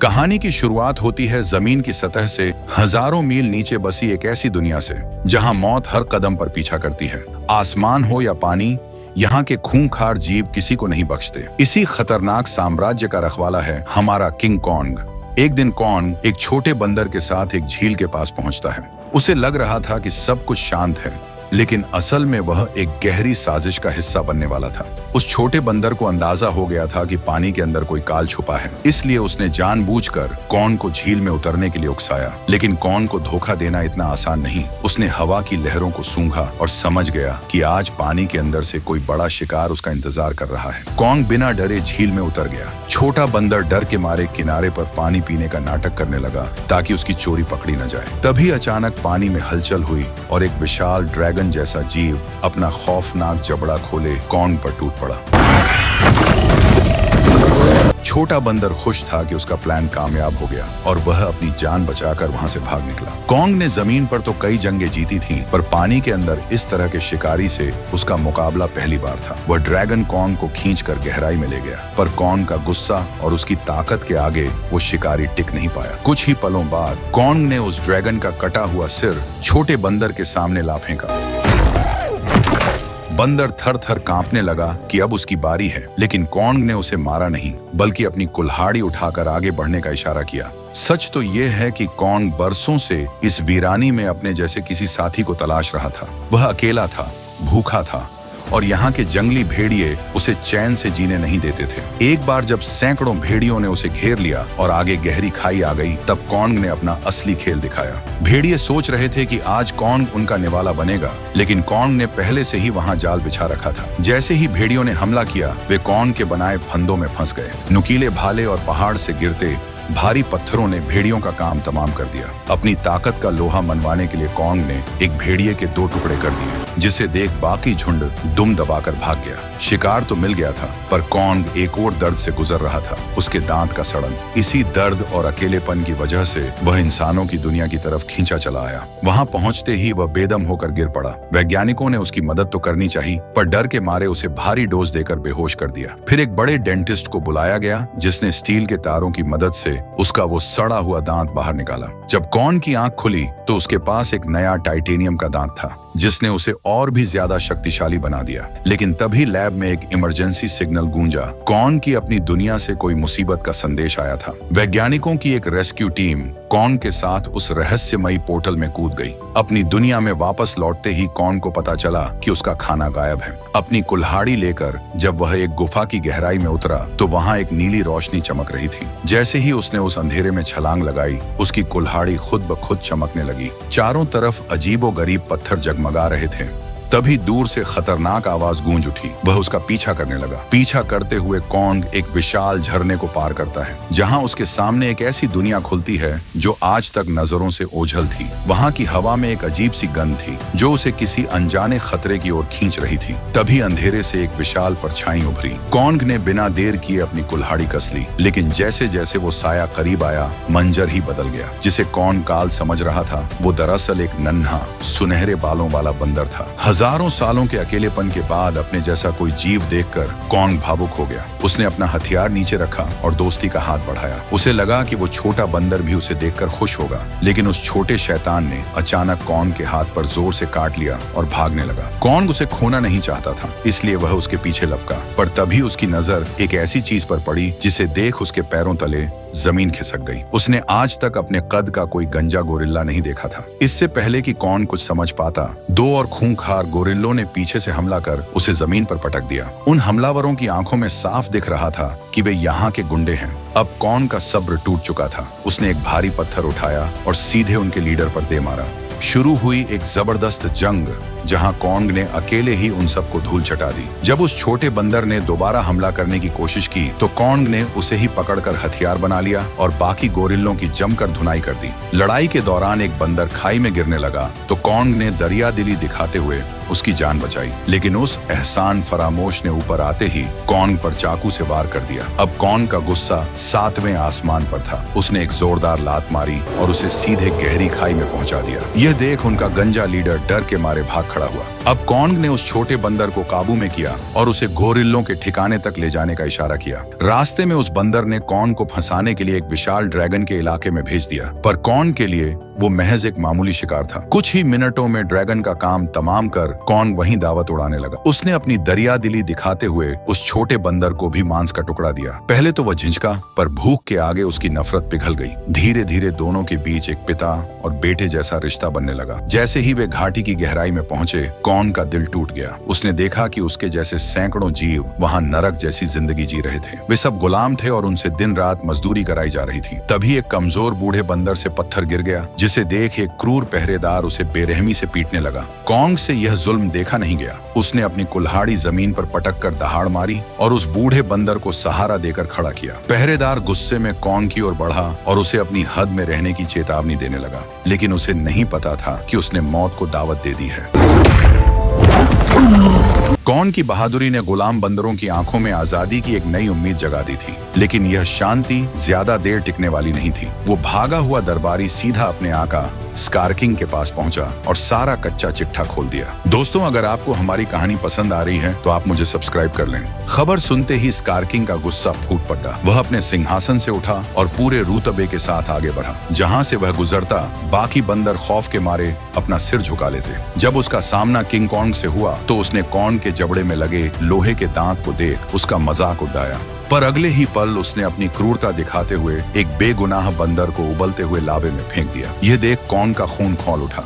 कहानी की शुरुआत होती है जमीन की सतह से हजारों मील नीचे बसी एक ऐसी दुनिया से जहां मौत हर कदम पर पीछा करती है। आसमान हो या पानी, यहाँ के खूंखार जीव किसी को नहीं बख्शते। इसी खतरनाक साम्राज्य का रखवाला है हमारा किंग कॉन्ग। एक दिन कॉन्ग एक छोटे बंदर के साथ एक झील के पास पहुंचता है। उसे लग रहा था कि सब कुछ शांत है, लेकिन असल में वह एक गहरी साजिश का हिस्सा बनने वाला था। उस छोटे बंदर को अंदाजा हो गया था कि पानी के अंदर कोई काल छुपा है, इसलिए उसने जानबूझकर कॉन्ग को झील में उतरने के लिए उकसाया। लेकिन कॉन्ग को धोखा देना इतना आसान नहीं। उसने हवा की लहरों को सूंघा और समझ गया कि आज पानी के अंदर से कोई बड़ा शिकार उसका इंतजार कर रहा है। कॉन्ग बिना डरे झील में उतर गया। छोटा बंदर डर के मारे किनारे पर पानी पीने का नाटक करने लगा ताकि उसकी चोरी पकड़ी न जाए। तभी अचानक पानी में हलचल हुई और एक विशाल ड्रैगन जैसा जीव अपना खौफनाक जबड़ा खोले कॉन्ग पर टूट पड़ा। छोटा बंदर खुश था कि उसका प्लान कामयाब हो गया और वह अपनी जान बचाकर वहां से भाग निकला। कॉन्ग ने जमीन पर तो कई जंगें जीती थीं, पर पानी के अंदर इस तरह के शिकारी से उसका मुकाबला पहली बार था। वह ड्रैगन कॉन्ग को खींचकर गहराई में ले गया, पर कॉन्ग का गुस्सा और उसकी ताकत के आगे वो शिकारी टिक नहीं पाया। कुछ ही पलों बाद कॉन्ग ने उस ड्रैगन का कटा हुआ सिर छोटे बंदर के सामने ला फेंका। बंदर थर थर कांपने लगा कि अब उसकी बारी है, लेकिन कॉन्ग ने उसे मारा नहीं, बल्कि अपनी कुल्हाड़ी उठाकर आगे बढ़ने का इशारा किया। सच तो यह है कि कॉन्ग बरसों से इस वीरानी में अपने जैसे किसी साथी को तलाश रहा था। वह अकेला था, भूखा था और यहाँ के जंगली भेड़िए उसे चैन से जीने नहीं देते थे। एक बार जब सैकड़ों भेड़ियों ने उसे घेर लिया और आगे गहरी खाई आ गई, तब कॉन्ग ने अपना असली खेल दिखाया। भेड़िए सोच रहे थे कि आज कॉन्ग उनका निवाला बनेगा, लेकिन कॉन्ग ने पहले से ही वहां जाल बिछा रखा था। जैसे ही भेड़ियों ने हमला किया, वे कॉन्ग के बनाए फंदों में फंस गए। नुकीले भाले और पहाड़ से गिरते भारी पत्थरों ने भेड़ियों का काम तमाम कर दिया। अपनी ताकत का लोहा मनवाने के लिए कॉन्ग ने एक भेड़िए के 2 टुकड़े कर दिए, जिसे देख बाकी झुंड दुम दबाकर भाग गया। शिकार तो मिल गया था, पर कॉन्ग एक और दर्द से गुजर रहा था, उसके दांत का सड़न। इसी दर्द और अकेलेपन की वजह से वह इंसानों की दुनिया की तरफ खींचा चला आया। वहां पहुंचते ही वह बेदम होकर गिर पड़ा। वैज्ञानिकों ने उसकी मदद तो करनी चाहिए, पर डर के मारे उसे भारी डोज देकर बेहोश कर दिया। फिर एक बड़े डेंटिस्ट को बुलाया गया, जिसने स्टील के तारों की मदद से उसका वो सड़ा हुआ दांत बाहर निकाला। जब कॉन्ग की आंख खुली तो उसके पास एक नया टाइटेनियम का दांत था, जिसने उसे और भी ज्यादा शक्तिशाली बना दिया। लेकिन तभी लैब में एक इमरजेंसी सिग्नल गूंजा। कॉन्ग की अपनी दुनिया से कोई मुसीबत का संदेश आया था। वैज्ञानिकों की एक रेस्क्यू टीम कॉन्ग के साथ उस रहस्यमयी पोर्टल में कूद गई। अपनी दुनिया में वापस लौटते ही कॉन्ग को पता चला कि उसका खाना गायब है। अपनी कुल्हाड़ी लेकर जब वह एक गुफा की गहराई में उतरा, तो वहां एक नीली रोशनी चमक रही थी। जैसे ही उसने उस अंधेरे में छलांग लगाई, उसकी कुल्हाड़ी खुद ब खुद चमकने लगी। चारों तरफ अजीबोगरीब पत्थर जगमगा रहे थे। तभी दूर से खतरनाक आवाज गूंज उठी। वह उसका पीछा करने लगा। पीछा करते हुए कॉन्ग एक विशाल झरने को पार करता है, जहां उसके सामने एक ऐसी दुनिया खुलती है जो आज तक नजरों से ओझल थी। वहां की हवा में एक अजीब सी गंध थी, जो उसे किसी अनजाने खतरे की ओर खींच रही थी। तभी अंधेरे से एक विशाल परछाई उभरी। कॉन्ग ने बिना देर किए अपनी कुल्हाड़ी कस ली, लेकिन जैसे जैसे वो साया करीब आया, मंजर ही बदल गया। जिसे कॉन्ग काल समझ रहा था, वो दरअसल एक नन्हा सुनहरे बालों वाला बंदर था। हजारों सालों के अकेलेपन के बाद अपने जैसा कोई जीव देखकर कॉन्ग भावुक हो गया। उसने अपना हथियार नीचे रखा और दोस्ती का हाथ बढ़ाया। उसे लगा कि वो छोटा बंदर भी उसे देखकर खुश होगा, लेकिन उस छोटे शैतान ने अचानक कॉन्ग के हाथ पर जोर से काट लिया और भागने लगा। कॉन्ग उसे खोना नहीं चाहता था, इसलिए वह उसके पीछे लपका, पर तभी उसकी नजर एक ऐसी चीज पर पड़ी जिसे देख उसके पैरों तले जमीन खिसक गई। उसने आज तक अपने कद का कोई गंजा गोरिल्ला नहीं देखा था। इससे पहले कि कॉन्ग कुछ समझ पाता, 2 और खूंखार गोरिल्लों ने पीछे से हमला कर उसे जमीन पर पटक दिया। उन हमलावरों की आंखों में साफ दिख रहा था कि वे यहाँ के गुंडे हैं। अब कॉन्ग का सब्र टूट चुका था। उसने एक भारी पत्थर उठाया और सीधे उनके लीडर पर दे मारा। शुरू हुई एक जबरदस्त जंग, जहां कॉन्ग ने अकेले ही उन सबको धूल चटा दी। जब उस छोटे बंदर ने दोबारा हमला करने की कोशिश की, तो कॉन्ग ने उसे ही पकड़कर हथियार बना लिया और बाकी गोरिल्लों की जमकर धुनाई कर दी। लड़ाई के दौरान एक बंदर खाई में गिरने लगा, तो कॉन्ग ने दरियादिली दिखाते हुए उसकी जान बचाई। लेकिन उस एहसान फरामोश ने ऊपर आते ही कॉन्ग पर चाकू से वार कर दिया। अब कॉन्ग का गुस्सा 7वें आसमान पर था। उसने एक जोरदार लात मारी और उसे सीधे गहरी खाई में पहुंचा दिया। यह देख उनका गंजा लीडर डर के मारे भाग खड़ा हुआ। अब कॉन्ग ने उस छोटे बंदर को काबू में किया और उसे गोरिल्लों के ठिकाने तक ले जाने का इशारा किया। रास्ते में उस बंदर ने कॉन्ग को फंसाने के लिए एक विशाल ड्रैगन के इलाके में भेज दिया, पर कॉन्ग के लिए वो महज एक मामूली शिकार था। कुछ ही मिनटों में ड्रैगन का काम तमाम कर कॉन्ग वहीं दावत उड़ाने लगा। उसने अपनी दरिया दिली दिखाते हुए उस छोटे बंदर को भी मांस का टुकड़ा दिया। पहले तो वह झिझका, पर भूख के आगे उसकी नफरत पिघल गई। धीरे धीरे दोनों के बीच एक पिता और बेटे जैसा रिश्ता बनने लगा। जैसे ही वे घाटी की गहराई में पहुंचे, कॉन्ग का दिल टूट गया। उसने देखा कि उसके जैसे सैकड़ों जीव वहां नरक जैसी जिंदगी जी रहे थे। वे सब गुलाम थे और उनसे दिन रात मजदूरी कराई जा रही थी। तभी एक कमजोर बूढ़े बंदर से पत्थर गिर गया, जिसे देख एक क्रूर पहरेदार उसे बेरहमी से पीटने लगा। कॉन्ग से यह जुल्म देखा नहीं गया। उसने अपनी कुल्हाड़ी जमीन पर पटक कर दहाड़ मारी और उस बूढ़े बंदर को सहारा देकर खड़ा किया। पहरेदार गुस्से में कॉन्ग की ओर बढ़ा और उसे अपनी हद में रहने की चेतावनी देने लगा, लेकिन उसे नहीं पता था कि उसने मौत को दावत दे दी है। कॉन्ग की बहादुरी ने गुलाम बंदरों की आंखों में आजादी की एक नई उम्मीद जगा दी थी, लेकिन यह शांति ज्यादा देर टिकने वाली नहीं थी। वो भागा हुआ दरबारी सीधा अपने आका स्कारकिंग के पास पहुंचा और सारा कच्चा चिट्ठा खोल दिया। दोस्तों, अगर आपको हमारी कहानी पसंद आ रही है तो आप मुझे सब्सक्राइब कर लें। खबर सुनते ही स्कारकिंग का गुस्सा फूट पड़ा। वह अपने सिंहासन से उठा और पूरे रूतबे के साथ आगे बढ़ा। जहां से वह गुजरता, बाकी बंदर खौफ के मारे अपना सिर झुका लेते। जब उसका सामना किंग कॉन्ग से हुआ तो उसने कॉन्ग के जबड़े में लगे लोहे के दांत को देख उसका मजाक उड़ाया, पर अगले ही पल उसने अपनी क्रूरता दिखाते हुए एक बेगुनाह बंदर को उबलते हुए लावे में फेंक दिया। यह देख कॉन्ग का खून खौल उठा।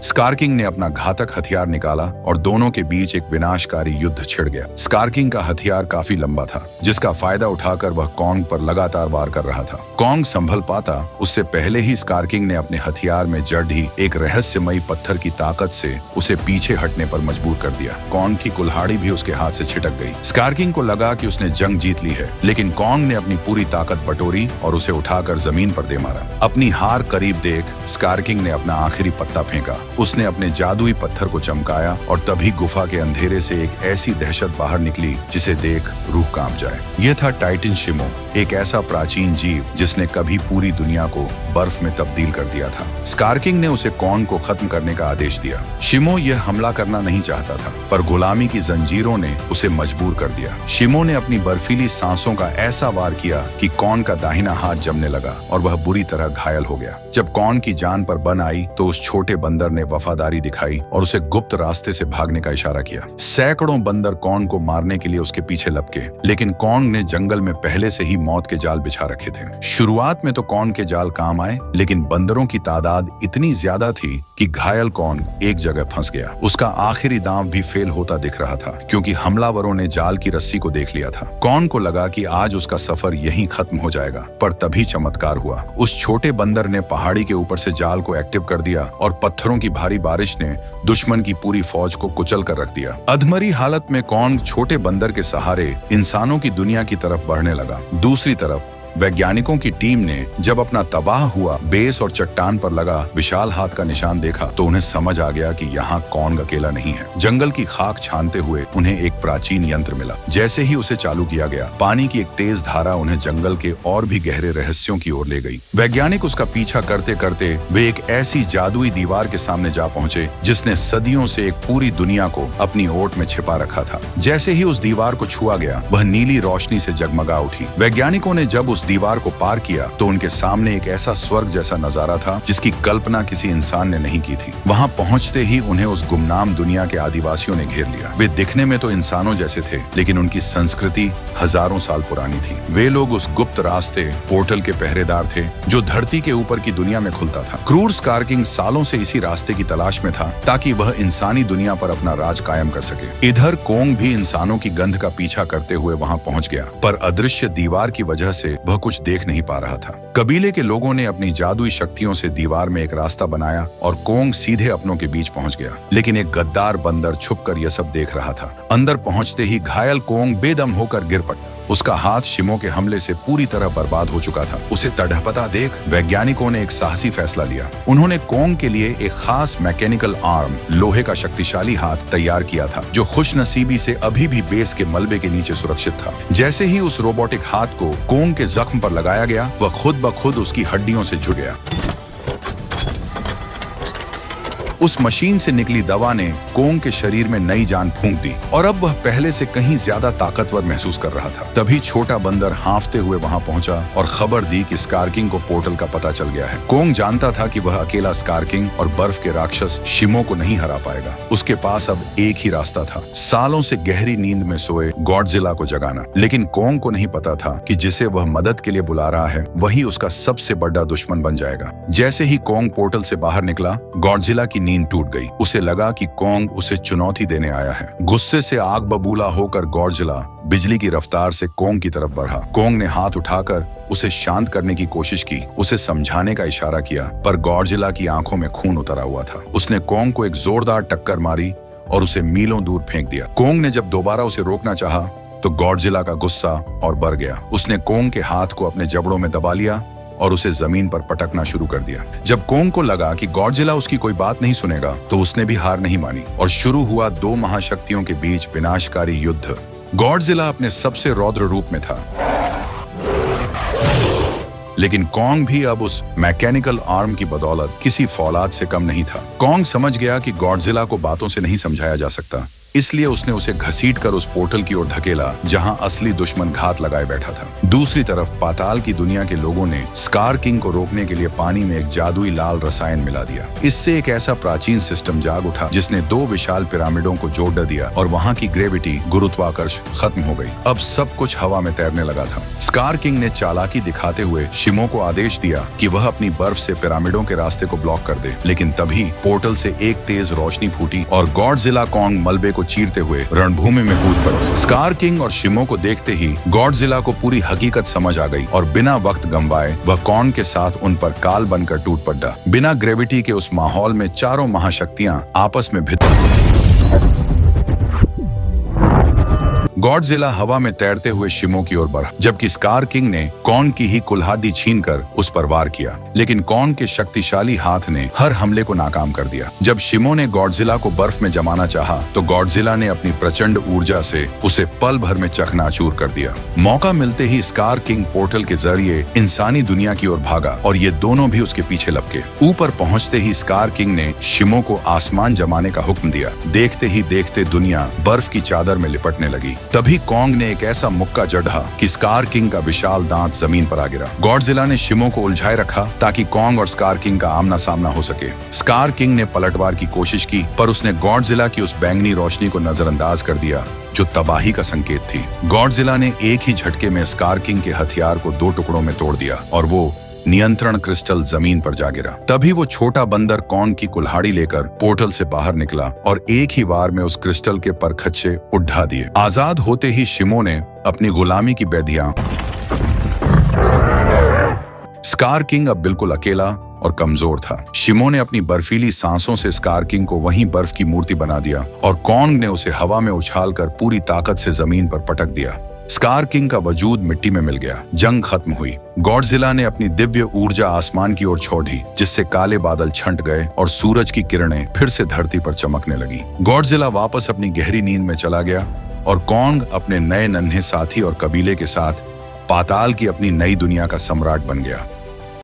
स्कारकिंग ने अपना घातक हथियार निकाला और दोनों के बीच एक विनाशकारी युद्ध छिड़ गया। स्कारकिंग का हथियार काफी लंबा था, जिसका फायदा उठाकर वह कॉन्ग पर लगातार वार कर रहा था। कॉन्ग संभल पाता उससे पहले ही स्कारकिंग ने अपने हथियार में जड़ ही एक रहस्यमयी पत्थर की ताकत से उसे पीछे हटने पर मजबूर कर दिया। कॉन्ग की कुल्हाड़ी भी उसके हाथ से छिटक गई। स्कारकिंग को लगा कि उसने जंग जीत ली है, लेकिन कॉन्ग ने अपनी पूरी ताकत बटोरी और उसे उठाकर जमीन पर दे मारा। अपनी हार करीब देख स्कारकिंग ने अपना आखिरी पत्ता फेंका। उसने अपने जादुई पत्थर को चमकाया और तभी गुफा के अंधेरे से एक ऐसी दहशत बाहर निकली जिसे देख रूह कांप जाए। यह था टाइटन शिमो, एक ऐसा प्राचीन जीव जिसने कभी पूरी दुनिया को बर्फ में तब्दील कर दिया था। स्कारकिंग ने उसे कॉन्ग को खत्म करने का आदेश दिया। शिमो यह हमला करना नहीं चाहता था, पर गुलामी की जंजीरों ने उसे मजबूर कर दिया। शिमो ने अपनी बर्फीली सांसों का ऐसा वार किया कि कॉन्ग का दाहिना हाथ जमने लगा और वह बुरी तरह घायल हो गया। जब कॉन्ग की जान पर बन आई तो उस छोटे बंदर ने वफादारी दिखाई और उसे गुप्त रास्ते से भागने का इशारा किया। सैकड़ों बंदर कॉन्ग को मारने के लिए उसके पीछे लपके, लेकिन कॉन्ग ने जंगल में पहले से ही मौत के जाल बिछा रखे थे। शुरुआत में तो कॉन्ग के जाल काम आए, लेकिन बंदरों की तादाद इतनी ज्यादा थी कि घायल कॉन्ग एक जगह फंस गया। उसका आखिरी दांव भी फेल होता दिख रहा था, क्योंकि हमलावरों ने जाल की रस्सी को देख लिया था। कॉन्ग को लगा कि आज उसका सफर यहीं खत्म हो जाएगा, पर तभी चमत्कार हुआ। उस छोटे बंदर ने पहाड़ी के ऊपर से जाल को एक्टिव कर दिया और पत्थरों की भारी बारिश ने दुश्मन की पूरी फौज को कुचल कर रख दिया। अधमरी हालत में कॉन्ग छोटे बंदर के सहारे इंसानों की दुनिया की तरफ बढ़ने लगा। दूसरी तरफ वैज्ञानिकों की टीम ने जब अपना तबाह हुआ बेस और चट्टान पर लगा विशाल हाथ का निशान देखा तो उन्हें समझ आ गया कि यहाँ कॉन्ग अकेला नहीं है। जंगल की खाक छानते हुए उन्हें एक प्राचीन यंत्र मिला। जैसे ही उसे चालू किया गया, पानी की एक तेज धारा उन्हें जंगल के और भी गहरे रहस्यों की ओर ले गई। वैज्ञानिक उसका पीछा करते करते वे एक ऐसी जादुई दीवार के सामने जा पहुंचे जिसने सदियों से एक पूरी दुनिया को अपनी ओट में छिपा रखा था। जैसे ही उस दीवार को छुआ गया, वह नीली रोशनी से जगमगा उठी। वैज्ञानिकों ने जब उस दीवार को पार किया तो उनके सामने एक ऐसा स्वर्ग जैसा नजारा था जिसकी कल्पना किसी इंसान ने नहीं की थी। वहां पहुंचते ही उन्हें उस गुमनाम दुनिया के आदिवासियों ने घेर लिया। वे दिखने में तो इंसानों जैसे थे, लेकिन उनकी संस्कृति हजारों साल पुरानी थी। वे लोग उस गुप्त रास्ते पोर्टल के पहरेदार थे जो धरती के ऊपर की दुनिया में खुलता था। क्रूर स्कारकिंग सालों से इसी रास्ते की तलाश में था ताकि वह इंसानी दुनिया पर अपना राज कायम कर सके। इधर कॉन्ग भी इंसानों की गंध का पीछा करते हुए वहां पहुंच गया, पर अदृश्य दीवार की वजह से वह कुछ देख नहीं पा रहा था। कबीले के लोगों ने अपनी जादुई शक्तियों से दीवार में एक रास्ता बनाया और कॉन्ग सीधे अपनों के बीच पहुंच गया, लेकिन एक गद्दार बंदर छुपकर यह सब देख रहा था। अंदर पहुंचते ही घायल कॉन्ग बेदम होकर गिर पड़ा। उसका हाथ शिमो के हमले से पूरी तरह बर्बाद हो चुका था। उसे तड़पता देख वैज्ञानिकों ने एक साहसी फैसला लिया। उन्होंने कॉन्ग के लिए एक खास मैकेनिकल आर्म, लोहे का शक्तिशाली हाथ तैयार किया था, जो खुशनसीबी से अभी भी बेस के मलबे के नीचे सुरक्षित था। जैसे ही उस रोबोटिक हाथ को कॉन्ग के जख्म पर लगाया गया, वह खुद ब खुद उसकी हड्डियों से जुड़ गया। उस मशीन से निकली दवा ने कोंग के शरीर में नई जान फूंक दी और अब वह पहले से कहीं ज्यादा ताकतवर महसूस कर रहा था। तभी छोटा बंदर हांफते हुए वहां पहुंचा और खबर दी कि स्कार किंग को पोर्टल का पता चल गया है। कोंग जानता था कि वह अकेला स्कार किंग और बर्फ के राक्षस शिमो को नहीं हरा पाएगा। उसके पास अब एक ही रास्ता था, सालों से गहरी नींद में सोए गॉडजिला को जगाना। लेकिन कोंग को नहीं पता था कि जिसे वह मदद के लिए बुला रहा है वही उसका सबसे बड़ा दुश्मन बन जाएगा। जैसे ही कोंग पोर्टल से बाहर निकला, गॉडजिला की नींद टूट गई। उसे लगा कि कोंग उसे चुनौती देने आया है। गुस्से से आग बबूला होकर गॉडजिला बिजली की रफ्तार से कोंग की तरफ बढ़ा। कोंग ने हाथ उठाकर उसे शांत करने की कोशिश की, उसे समझाने का इशारा किया, पर गॉडजिला की आंखों में खून उतरा हुआ था। उसने कोंग को एक जोरदार टक्कर मारी और उसे मीलों दूर फेंक दिया। कोंग ने जब दोबारा उसे रोकना चाहा तो गॉडजिला का गुस्सा और बढ़ गया। उसने कोंग के हाथ को अपने जबड़ों में दबा लिया और उसे जमीन पर पटकना शुरू कर दिया। जब कोंग को लगा कि गॉडजिला उसकी कोई बात नहीं सुनेगा तो उसने भी हार नहीं मानी और शुरू हुआ दो महाशक्तियों के बीच विनाशकारी युद्ध। गॉडजिला अपने सबसे रौद्र रूप में था, लेकिन कोंग भी अब उस मैकेनिकल आर्म की बदौलत किसी फौलाद से कम नहीं था। कोंग समझ गया कि गॉडजिला को बातों से नहीं समझाया जा सकता, इसलिए उसने उसे घसीटकर उस पोर्टल की ओर धकेला जहां असली दुश्मन घात लगाए बैठा था। दूसरी तरफ पाताल की दुनिया के लोगों ने स्कार किंग को रोकने के लिए पानी में एक जादुई लाल रसायन मिला दिया। इससे एक ऐसा प्राचीन सिस्टम जाग उठा जिसने दो विशाल पिरामिडों को जोड़ दिया और वहां की ग्रेविटी, गुरुत्वाकर्षण खत्म हो गई। अब सब कुछ हवा में तैरने लगा था। स्कार किंग ने चालाकी दिखाते हुए शिमो को आदेश दिया कि वह अपनी बर्फ से पिरामिडों के रास्ते को ब्लॉक कर दे, लेकिन तभी पोर्टल से एक तेज रोशनी फूटी और गॉडजिला कोंग मलबे को चीरते हुए रणभूमि में कूद पड़ा। स्कार किंग और शिमो को देखते ही गॉडजिला को पूरी हकीकत समझ आ गई और बिना वक्त गंवाए वह कोंग के साथ उन पर काल बनकर टूट पड़ा। बिना ग्रेविटी के उस माहौल में चारों महाशक्तियां आपस में भिड़ गॉडजिला हवा में तैरते हुए शिमो की ओर बढ़ा, जबकि स्कार किंग ने कोंग की ही कुल्हाड़ी छीनकर उस पर वार किया। लेकिन कोंग के शक्तिशाली हाथ ने हर हमले को नाकाम कर दिया। जब शिमो ने गॉडजिला को बर्फ में जमाना चाहा, तो गॉडजिला ने अपनी प्रचंड ऊर्जा से उसे पल भर में चकनाचूर कर दिया। मौका मिलते ही स्कार किंग पोर्टल के जरिए इंसानी दुनिया की ओर भागा और ये दोनों भी उसके पीछे लपके। ऊपर पहुंचते ही स्कार किंग ने शिमो को आसमान जमाने का हुक्म दिया। देखते ही देखते दुनिया बर्फ की चादर में लिपटने लगी। तभी कोंग ने एक ऐसा मुक्का जड़ा कि स्कार किंग का विशाल दांत जमीन पर आ गिरा। गॉडजिला ने शिमो को उलझाए रखा ताकि कोंग और स्कार किंग का आमना सामना हो सके। स्कार किंग ने पलटवार की कोशिश की, पर उसने गॉडजिला की उस बैंगनी रोशनी को नजरअंदाज कर दिया जो तबाही का संकेत थी। गॉडजिला ने एक ही झटके में स्कार किंग के हथियार को दो टुकड़ों में तोड़ दिया और वो नियंत्रण क्रिस्टल जमीन पर जा गिरा। तभी वो छोटा बंदर कोंग की कुल्हाड़ी लेकर पोर्टल से बाहर निकला और एक ही वार में उस क्रिस्टल के परखच्चे उड़ा दिए। आजाद होते ही शिमो ने अपनी गुलामी की बैधियां। स्कार किंग अब बिल्कुल अकेला और कमजोर था। शिमो ने अपनी बर्फीली सांसों से स्कार किंग को वहीं बर्फ की मूर्ति बना दिया और कोंग ने उसे हवा में उछालकर पूरी ताकत से जमीन पर पटक दिया। स्कार किंग का वजूद मिट्टी में मिल गया। जंग खत्म हुई। गॉडजिला ने अपनी दिव्य ऊर्जा आसमान की ओर छोड़ी, जिससे काले बादल छंट गए और सूरज की किरणें फिर से धरती पर चमकने लगी। गॉडजिला वापस अपनी गहरी नींद में चला गया और कोंग अपने नए नन्हे साथी और कबीले के साथ पाताल की अपनी नई दुनिया का सम्राट बन गया।